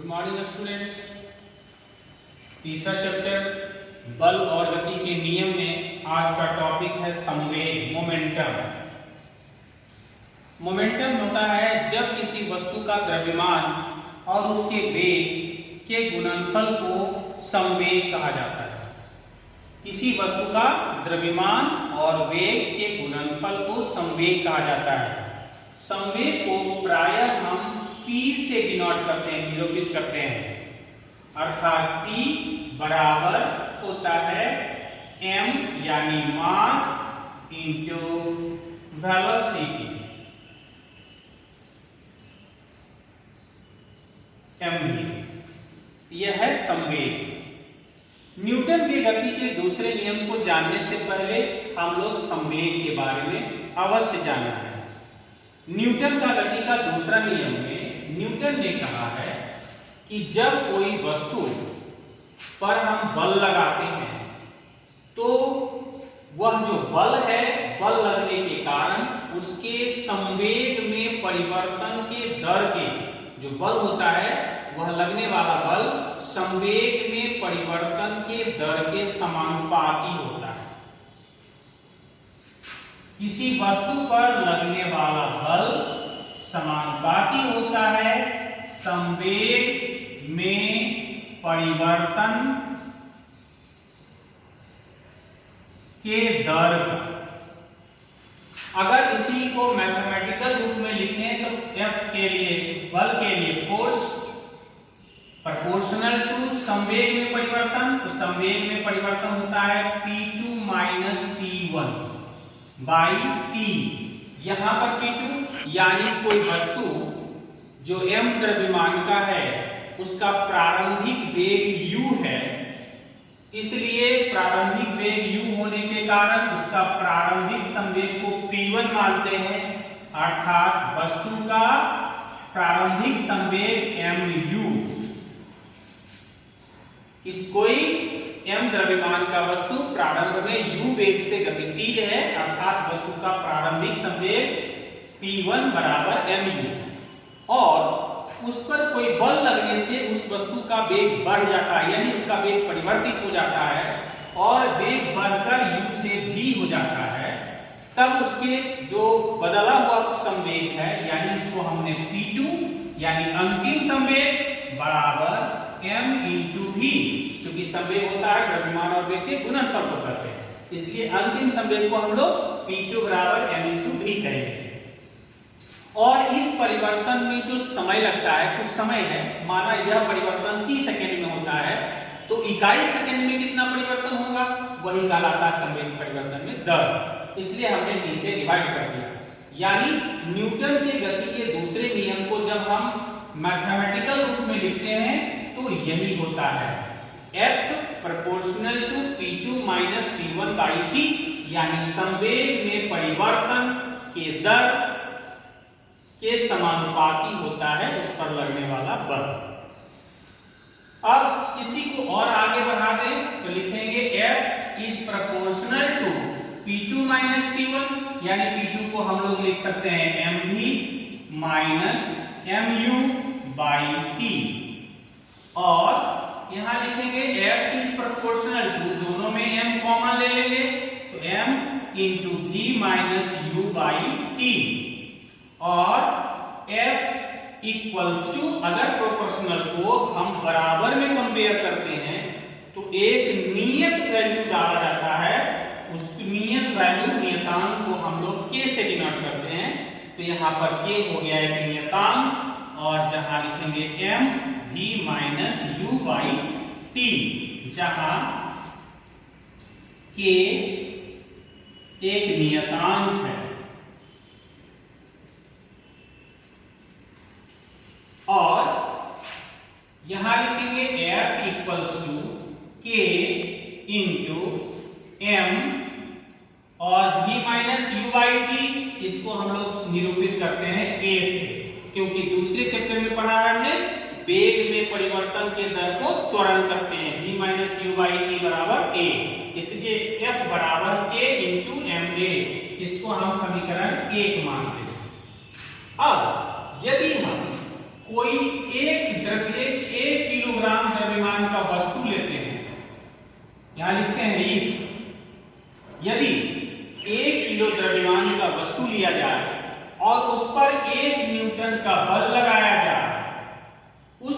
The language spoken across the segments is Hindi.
Good morning students. तीसरा चैप्टर बल और गति के नियम में आज का टॉपिक है संवेग, मोमेंटम। मोमेंटम होता है जब किसी वस्तु का द्रव्यमान और उसके वेग के गुणनफल को संवेग कहा जाता है। किसी वस्तु का द्रव्यमान और वेग के गुणनफल को संवेग कहा जाता है। संवेग को प्रायः हम P से डिनोट करते हैं, निरूपित करते हैं, अर्थात P बराबर होता है m यानी मास इंटू वेलोसिटी, mv। यह है संवेग। न्यूटन के गति के दूसरे नियम को जानने से पहले हम लोग संवेग के बारे में अवश्य जानना है। न्यूटन का गति का दूसरा नियम में न्यूटन ने कहा है कि जब कोई वस्तु पर हम बल लगाते हैं तो वह जो बल है, बल लगने के कारण उसके संवेग में परिवर्तन के दर के, जो बल होता है वह लगने वाला बल संवेग में परिवर्तन के दर के समानुपाती होता है। किसी वस्तु पर लगने वाला बल समानुपाती होता है संवेग में परिवर्तन के दर का। अगर इसी को मैथमेटिकल रूप में लिखें तो F के लिए, बल के लिए फोर्स प्रोपोर्शनल टू संवेग में परिवर्तन, तो संवेग में परिवर्तन होता है P2 minus P1 by T। यहां पर P2 यानी कोई वस्तु जो m द्रव्यमान का है उसका प्रारंभिक वेग u है, इसलिए प्रारंभिक वेग u होने के कारण उसका प्रारंभिक संवेग को P1 मानते हैं, अर्थात वस्तु का प्रारंभिक संवेग mu। इस कोई m द्रव्यमान का वस्तु प्रारंभ में u वेग से गतिशील है, अर्थात वस्तु का प्रारंभिक संवेग P1 बराबर mu, और उस पर कोई बल लगने से उस वस्तु का वेग बढ़ जाता है, यानी उसका वेग परिवर्तित हो जाता है और वेग बढ़कर u से v हो जाता है। तब उसके जो बदला हुआ संवेग है, यानी उसको हमने P2 यानी अंतिम संवेग बराबर m इंटू v, क्योंकि संवेग होता है द्रव्यमान और वेग के गुणनफल को करते हैं, इसलिए अंतिम संवेग को हम लोग P2 बराबर m इंटू v कहेंगे। और इस परिवर्तन में जो समय लगता है, कुछ समय है, माना यह परिवर्तन 30 सेकेंड में होता है, तो इकाई सेकेंड में कितना परिवर्तन होगा, वही कहलाता है संवेग परिवर्तन में दर, इसलिए हमने d से डिवाइड कर दिया। यानी न्यूटन के गति के दूसरे नियम को जब हम मैथमेटिकल रूप में लिखते हैं तो यही होता है F proportional to P2 minus P1 by T, यानी संवेग में परिवर्तन के दर के समानुपाती होता है उस पर लगने वाला बल। अब इसी को और आगे बढ़ा दें तो लिखेंगे F is proportional to P2 minus P1, यानी P2 को हम लोग लिख सकते हैं mv minus mu by T, और यहां लिखेंगे F इज प्रोपोर्शनल टू, दोनों में m कॉमन ले लेंगे तो m into v minus u by T, और F इक्वल्स टू, अगर प्रोपोर्शनल को हम बराबर में कंपेयर करते हैं तो एक नियत वैल्यू डाला जाता है, उस नियत वैल्यू नियतांक को हम लोग k से डिनोट करते हैं, तो यहाँ पर k हो गया एक नियतांक, और जहां लिखेंगे m v minus u by t, जहां k एक नियतांक है, और यहां लिखेंगे F equals to k into m और v minus u by t, इसको हम लोग निरूपित करते हैं a से, क्योंकि दूसरे चैप्टर में पढ़ा हमने वेग में परिवर्तन के दर को त्वरण करते हैं, v minus u by t बराबर a, इसलिए F बराबर k इंटू ma, इसको हम समीकरण 1 मानते हैं। अब यदि हम कोई एक द्रव्य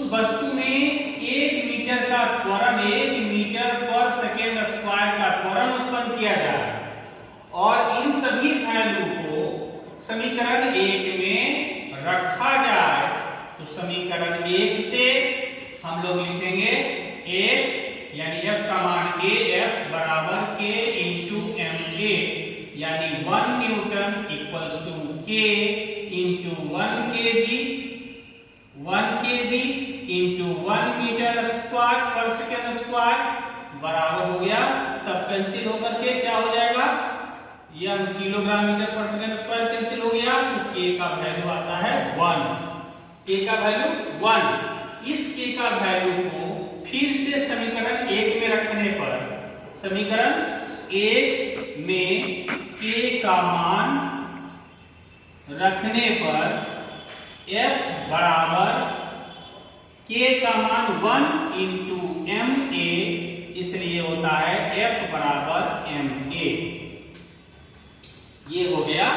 वस्तु में 1 मीटर का त्वरण 1 मीटर पर सेकेंड स्क्वायर का त्वरण उत्पन्न किया जाए और इन सभी वैल्यू को समीकरण 1 में रखा जाए, तो समीकरण 1 से हम लोग लिखेंगे A यानी F का मान A, F बराबर K इंटू MA, यानी 1 newton equals to K into 1 kg into 1 metre square per second square बराबर हो गया, सब कैंसिल होकर के क्या हो जाएगा, यह किलोग्राम मीटर पर सेकेंड स्क्वायर कैंसिल हो गया, तो K का वैल्यू आता है 1, K का वैल्यू 1। इस K का वैल्यू को फिर से समीकरण 1 में रखने पर, समीकरण 1 में K का मान रखने पर F बराबर K का मान 1 इंटू MA, इसलिए होता है F बराबर MA। ये हो गया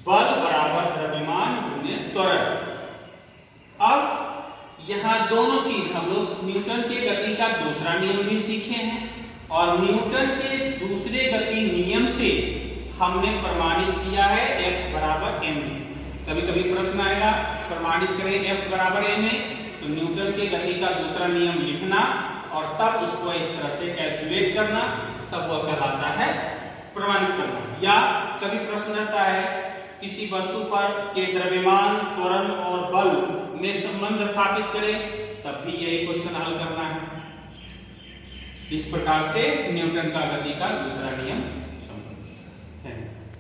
बल बराबर द्रव्यमान गुणे त्वरण। अब यहां दोनों चीज हम लोग न्यूटन के गति का दूसरा नियम भी सीखे हैं और न्यूटन के दूसरे गति नियम से हमने प्रमाणित किया है F बराबर ma। कभी कभी प्रश्न आएगा प्रमाणित करें F बराबर ma, तो न्यूटन के गति का दूसरा नियम लिखना और तब उसको इस तरह से कैलकुलेट करना, तब वह कहलाता है प्रमाणित करना। या कभी प्रश्न रहता है किसी वस्तु पर के द्रव्यमान, त्वरण और बल में संबंध स्थापित करें, तब भी यही क्वेश्चन हल करना है। इस प्रकार से न्यूटन का गति का दूसरा नियम